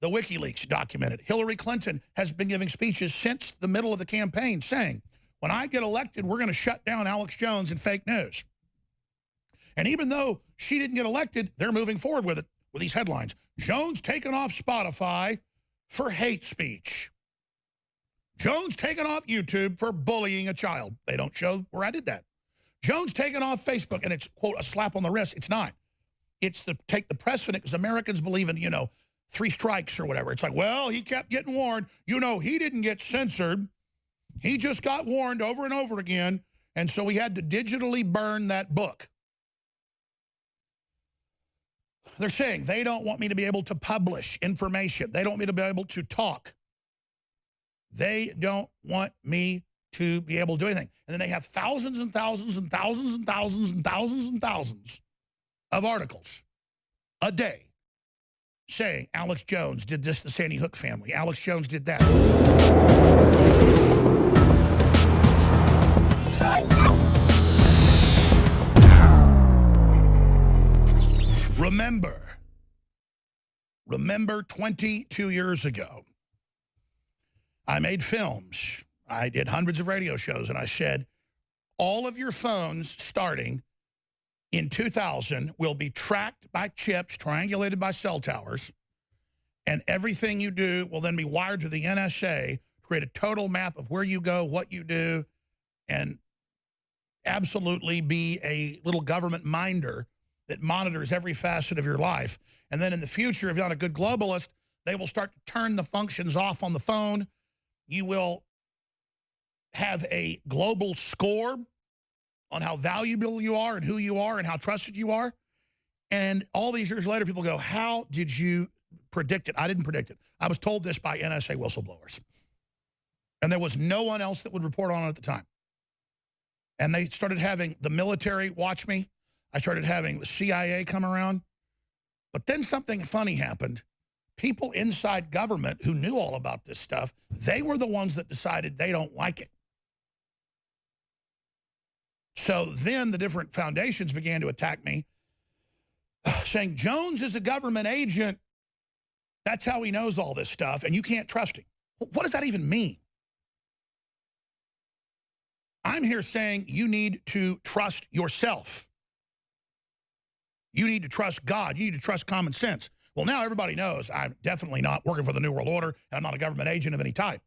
The WikiLeaks documented. Hillary Clinton has been giving speeches since the middle of the campaign saying, when I get elected, we're going to shut down Alex Jones and fake news. And even though she didn't get elected, they're moving forward with it, with these headlines. Jones taken off Spotify for hate speech. Jones taken off YouTube for bullying a child. They don't show where I did that. Jones taken off Facebook, and it's, quote, a slap on the wrist. It's not. It's the take the precedent, because Americans believe in, you know, 3 strikes or whatever. It's like, well, he kept getting warned. You know, he didn't get censored. He just got warned over and over again, and so we had to digitally burn that book. They're saying they don't want me to be able to publish information. They don't want me to be able to talk. They don't want me to be able to do anything. And then they have thousands and thousands and thousands and thousands and thousands and thousands of articles a day saying Alex Jones did this to the Sandy Hook family. Alex Jones did that. Remember 22 years ago, I made films. I did hundreds of radio shows, and I said, all of your phones starting in 2000 will be tracked by chips, triangulated by cell towers, and everything you do will then be wired to the NSA, create a total map of where you go, what you do, and absolutely be a little government minder that monitors every facet of your life. And then in the future, if you're not a good globalist, they will start to turn the functions off on the phone. You will have a global score on how valuable you are and who you are and how trusted you are. And all these years later, people go, how did you predict it? I didn't predict it. I was told this by NSA whistleblowers. And there was no one else that would report on it at the time. And they started having the military watch me. I started having the CIA come around. But then something funny happened. People inside government who knew all about this stuff, they were the ones that decided they don't like it. So then the different foundations began to attack me, saying Jones is a government agent. That's how he knows all this stuff, and you can't trust him. What does that even mean? I'm here saying you need to trust yourself. You need to trust God. You need to trust common sense. Well, now everybody knows I'm definitely not working for the New World Order, and I'm not a government agent of any type,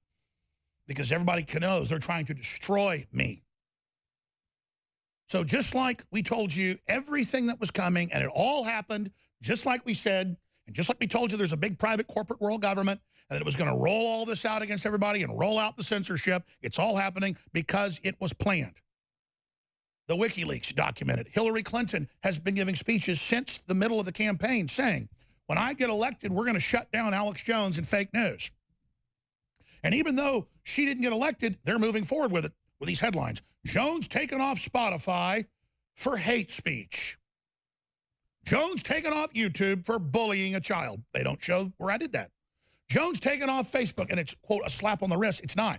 because everybody knows they're trying to destroy me. So just like we told you everything that was coming, and it all happened just like we said, and just like we told you there's a big private corporate world government, and that it was going to roll all this out against everybody and roll out the censorship, it's all happening because it was planned. The WikiLeaks documented. Hillary Clinton has been giving speeches since the middle of the campaign saying, when I get elected, we're going to shut down Alex Jones and fake news. And even though she didn't get elected, they're moving forward with it, with these headlines. Jones taken off Spotify for hate speech. Jones taken off YouTube for bullying a child. They don't show where I did that. Jones taken off Facebook, and it's, quote, a slap on the wrist. It's not.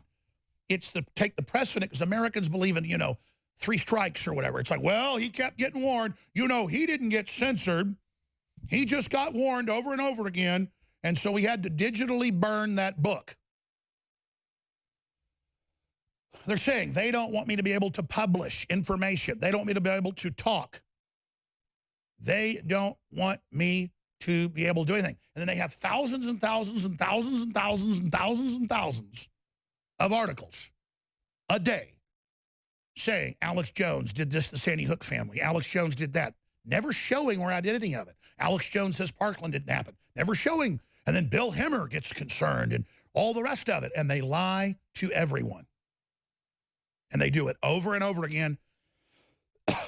It's the take the precedent, because Americans believe in, you know, 3 strikes or whatever. It's like, well, he kept getting warned. You know, he didn't get censored. He just got warned over and over again, and so we had to digitally burn that book. They're saying they don't want me to be able to publish information. They don't want me to be able to talk. They don't want me to be able to do anything. And then they have thousands and thousands and thousands and thousands and thousands and thousands of articles a day saying Alex Jones did this to the Sandy Hook family. Alex Jones did that. Never showing where I did any of it. Alex Jones says Parkland didn't happen. Never showing. And then Bill Hemmer gets concerned and all the rest of it. And they lie to everyone. And they do it over and over again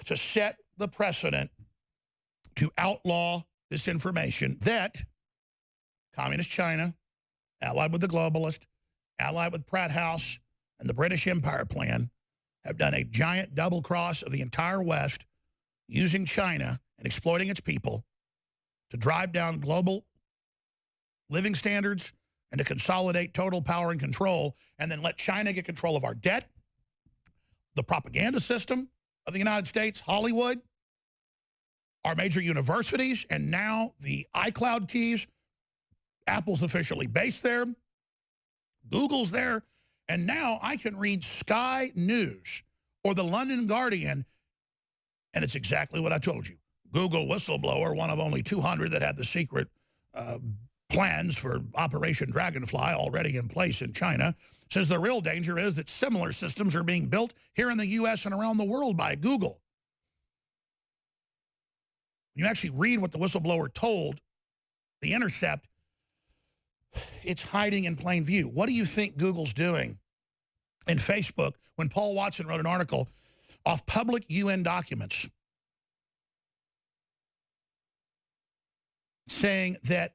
to set the precedent to outlaw this information that Communist China, allied with the globalist, allied with Pratt House and the British Empire plan, have done a giant double cross of the entire West using China and exploiting its people to drive down global living standards and to consolidate total power and control, and then let China get control of our debt, the propaganda system of the United States, Hollywood, our major universities, and now the iCloud keys Apple's officially based there. Google's there. And now I can read Sky News or the London Guardian, and it's exactly what I told you. Google whistleblower, one of only 200 that had the secret plans for Operation Dragonfly already in place in China, says the real danger is that similar systems are being built here in the U.S. and around the world by Google. You actually read what the whistleblower told The Intercept, it's hiding in plain view. What do you think Google's doing in Facebook when Paul Watson wrote an article off public UN documents saying that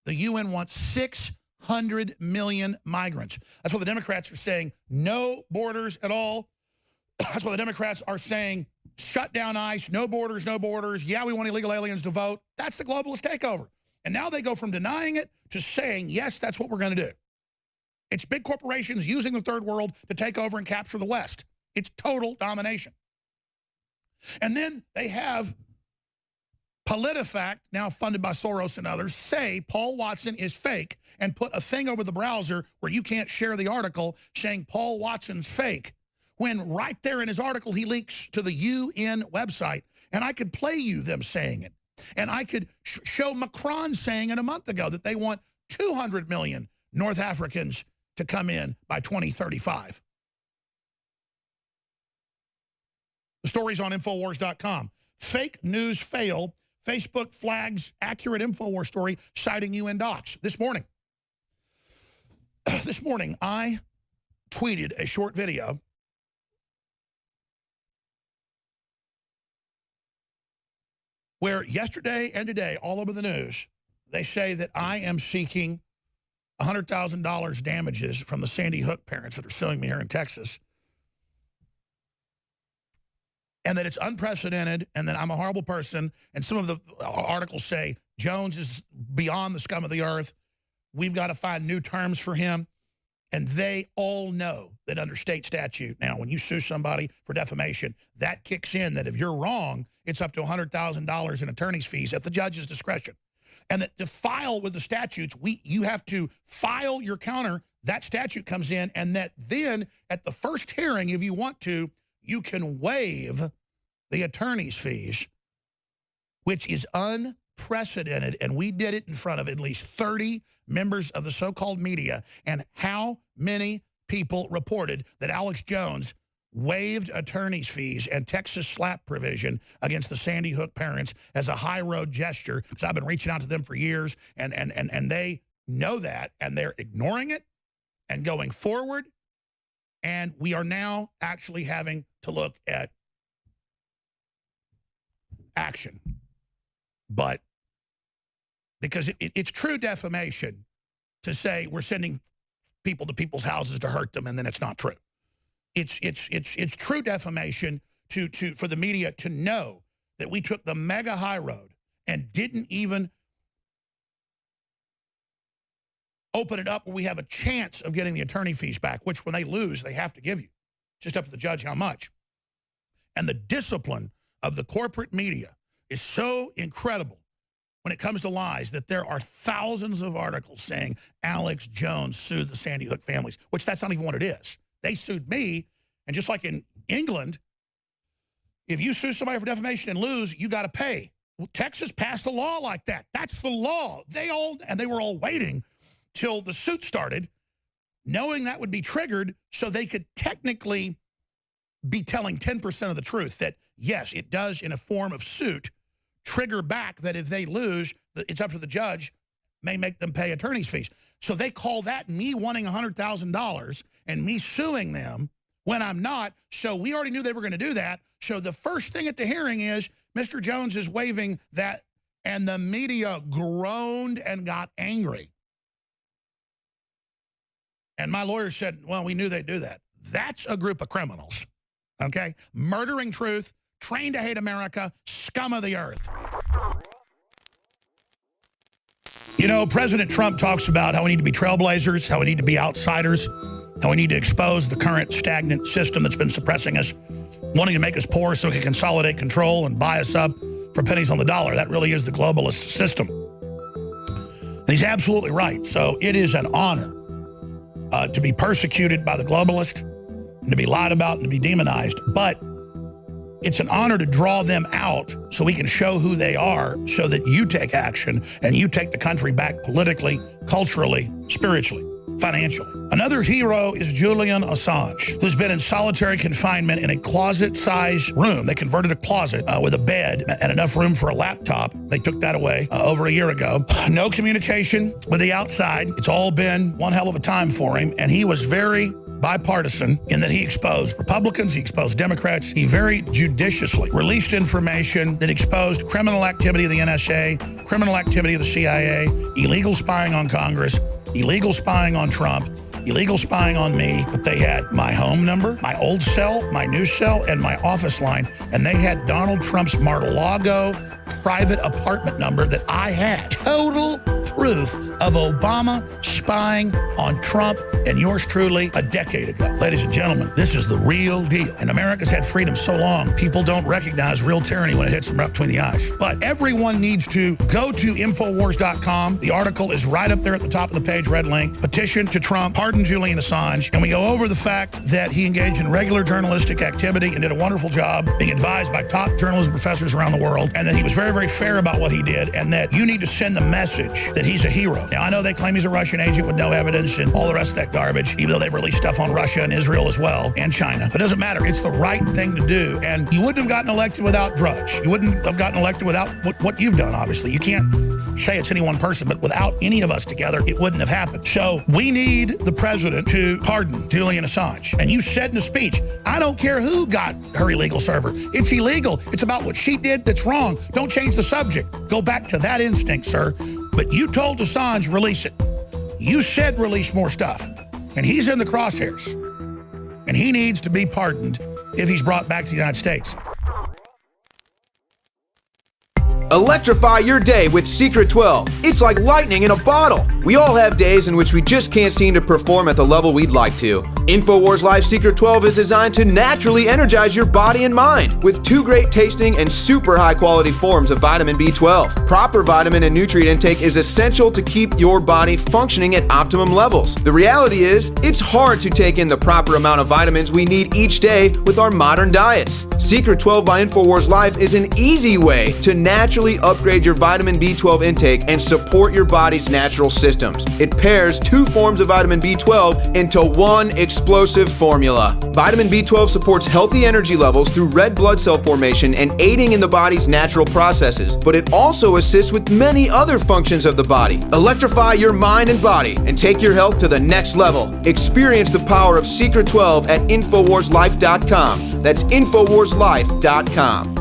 the UN wants 600 million migrants? That's what the Democrats are saying, no borders at all. That's why the Democrats are saying, shut down ICE, no borders, no borders. Yeah, we want illegal aliens to vote. That's the globalist takeover. And now they go from denying it to saying, yes, that's what we're going to do. It's big corporations using the third world to take over and capture the West. It's total domination. And then they have PolitiFact, now funded by Soros and others, say Paul Watson is fake and put a thing over the browser where you can't share the article saying Paul Watson's fake, when right there in his article he links to the UN website. And I could play you them saying it. And I could show Macron saying it a month ago that they want 200 million North Africans to come in by 2035. The story's on Infowars.com. Fake news fail. Facebook flags accurate Infowars story citing UN docs. This morning, I tweeted a short video where yesterday and today, all over the news, they say that I am seeking $100,000 damages from the Sandy Hook parents that are suing me here in Texas. And that it's unprecedented, and that I'm a horrible person. And some of the articles say Jones is beyond the scum of the earth. We've got to find new terms for him. And they all know that under state statute, now when you sue somebody for defamation, that kicks in, that if you're wrong, it's up to $100,000 in attorney's fees at the judge's discretion. And that to file with the statutes, you have to file your counter, that statute comes in, and that then at the first hearing, if you want to, you can waive the attorney's fees, which is unprecedented. And we did it in front of at least 30 members of the so-called media. And how many people reported that Alex Jones waived attorney's fees and Texas slap provision against the Sandy Hook parents as a high road gesture? Because I've been reaching out to them for years, and they know that, and they're ignoring it and going forward. And we are now actually having to look at action. But because it's true defamation to say we're sending people to people's houses to hurt them, and then it's not true. It's true defamation for the media to know that we took the mega high road and didn't even open it up where we have a chance of getting the attorney fees back, which when they lose, they have to give you. Just up to the judge how much. And the discipline of the corporate media is so incredible when it comes to lies that there are thousands of articles saying Alex Jones sued the Sandy Hook families, which that's not even what it is. They sued me, and just like in England, if you sue somebody for defamation and lose, you got to pay. Well, Texas passed a law like that. That's the law. They were all waiting till the suit started, knowing that would be triggered so they could technically be telling 10% of the truth, that yes, it does in a form of suit trigger back that if they lose, it's up to the judge, may make them pay attorney's fees. So they call that me wanting $100,000 and me suing them when I'm not. So we already knew they were going to do that. So the first thing at the hearing is Mr. Jones is waiving that, and the media groaned and got angry. And my lawyer said, well, we knew they'd do that. That's a group of criminals, okay? Murdering truth, trained to hate America, scum of the earth. You know, President Trump talks about how we need to be trailblazers, how we need to be outsiders, how we need to expose the current stagnant system that's been suppressing us, wanting to make us poor so we can consolidate control and buy us up for pennies on the dollar. That really is the globalist system. And he's absolutely right. So it is an honor to be persecuted by the globalists, and to be lied about and to be demonized. But it's an honor to draw them out so we can show who they are, so that you take action and you take the country back politically, culturally, spiritually, financially. Another hero is Julian Assange, who's been in solitary confinement in a closet-sized room. They converted a closet with a bed and enough room for a laptop. They took that away over a year ago. No communication with the outside. It's all been one hell of a time for him, and he was very bipartisan in that he exposed Republicans, he exposed Democrats. He very judiciously released information that exposed criminal activity of the NSA, criminal activity of the CIA, illegal spying on Congress, illegal spying on Trump, illegal spying on me. But they had my home number, my old cell, my new cell, and my office line. And they had Donald Trump's Mar-a-Lago private apartment number that I had. Total proof of Obama spying on Trump and yours truly a decade ago. Ladies and gentlemen, this is the real deal. And America's had freedom so long, people don't recognize real tyranny when it hits them right between the eyes. But everyone needs to go to Infowars.com. The article is right up there at the top of the page, red link. Petition to Trump, pardon Julian Assange. And we go over the fact that he engaged in regular journalistic activity and did a wonderful job being advised by top journalism professors around the world, and that he was very, very fair about what he did, and that you need to send the message that he's a hero. Now, I know they claim he's a Russian agent with no evidence and all the rest of that garbage, even though they've released stuff on Russia and Israel as well, and China. But it doesn't matter. It's the right thing to do. And you wouldn't have gotten elected without Drudge. You wouldn't have gotten elected without what you've done, obviously. You can't say it's any one person, but without any of us together, it wouldn't have happened. So we need the president to pardon Julian Assange. And you said in a speech, I don't care who got her illegal server. It's illegal. It's about what she did that's wrong. Don't change the subject. Go back to that instinct, sir. But you told Assange, release it. You said release more stuff. And he's in the crosshairs. And he needs to be pardoned if he's brought back to the United States. Electrify your day with Secret 12. It's like lightning in a bottle. We all have days in which we just can't seem to perform at the level we'd like to. InfoWars Life Secret 12 is designed to naturally energize your body and mind with 2 great tasting and super high quality forms of vitamin B12. Proper vitamin and nutrient intake is essential to keep your body functioning at optimum levels. The reality is, it's hard to take in the proper amount of vitamins we need each day with our modern diets. Secret 12 by InfoWars Life is an easy way to naturally upgrade your vitamin B12 intake and support your body's natural systems. It pairs 2 forms of vitamin B12 into one explosive formula. Vitamin B12 supports healthy energy levels through red blood cell formation and aiding in the body's natural processes, but it also assists with many other functions of the body. Electrify your mind and body and take your health to the next level. Experience the power of Secret 12 at InfoWarsLife.com. That's InfoWarsLife.com.